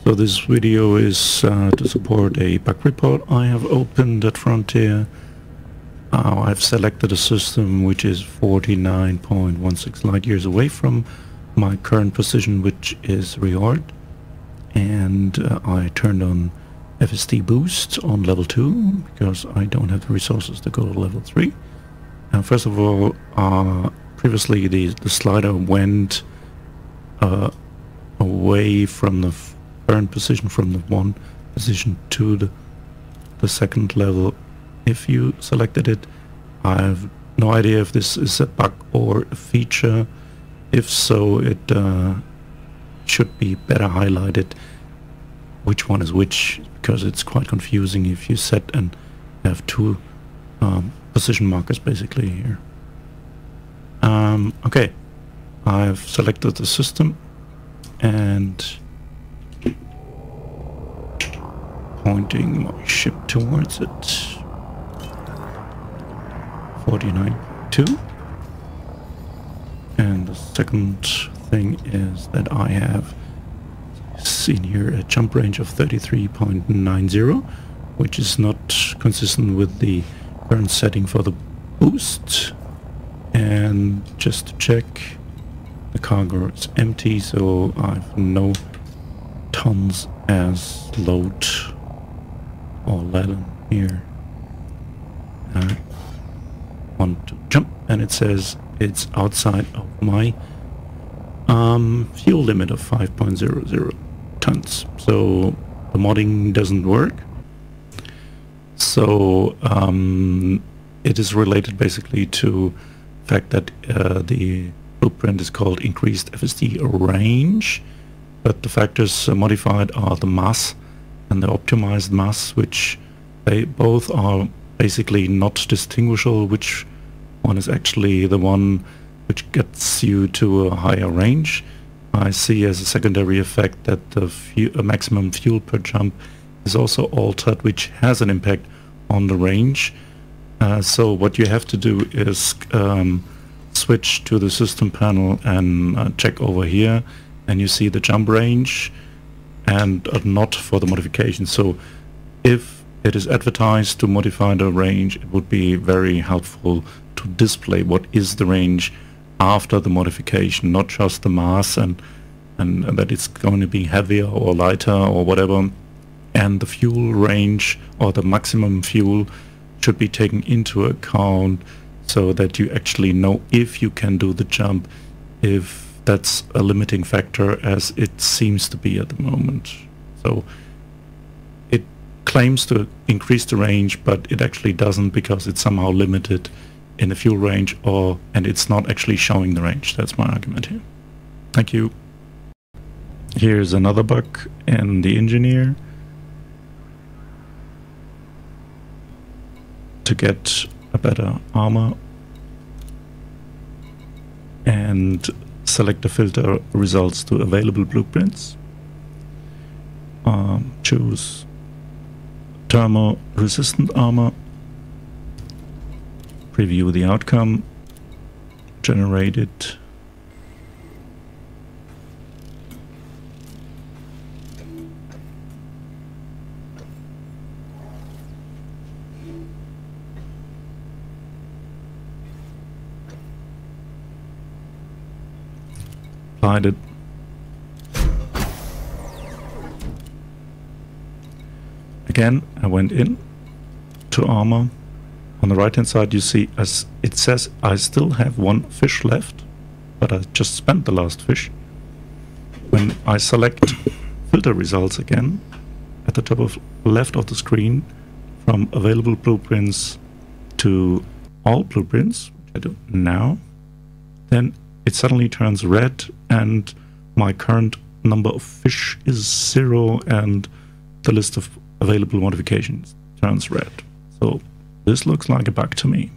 So this video is to support a bug report I have opened at Frontier. I've selected a system which is 49.16 light years away from my current position, which is reord, and I turned on FSD boost on level 2 because I don't have the resources to go to level 3. First of all, previously the slider went away from the current position, from the one position to the second level. If you selected it, I have no idea if this is a bug or a feature. If so, it should be better highlighted which one is which, because it's quite confusing if you set and have two position markers basically here. Okay, I've selected the system and pointing my ship towards it. 49.2. And the second thing is that I have seen here a jump range of 33.90, which is not consistent with the current setting for the boost. And just to check, the cargo is empty, so I have no tons as load or lead here. I want to jump, and it says it's outside of my fuel limit of 5.00 tons. So the modding doesn't work. So it is related basically to the fact that the blueprint is called increased FSD range, but the factors modified are the mass and the optimized mass, which they both are basically not distinguishable which one is actually the one which gets you to a higher range. I see as a secondary effect that the maximum fuel per jump is also altered, which has an impact on the range. So what you have to do is switch to the system panel and check over here, and you see the jump range and not for the modification. So if it is advertised to modify the range, it would be very helpful to display what is the range after the modification, not just the mass and that it's going to be heavier or lighter or whatever. And the fuel range or the maximum fuel should be taken into account so that you actually know if you can do the jump, if that's a limiting factor, as it seems to be at the moment. So it claims to increase the range, but it actually doesn't, because it's somehow limited in the fuel range, and it's not actually showing the range. That's my argument here. Thank you. Here's another bug in the engineer. To get a better armor, and select the filter results to available blueprints. Choose thermal resistant armor. Preview the outcome. Generate it. Applied it. Again, I went in to armor. On the right hand side you see, as it says, I still have one fish left, but I just spent the last fish. When I select filter results again, at the top of left of the screen, from available blueprints to all blueprints, which I do now, then it suddenly turns red and my current number of fish is 0 and the list of available modifications turns red. So this looks like a bug to me.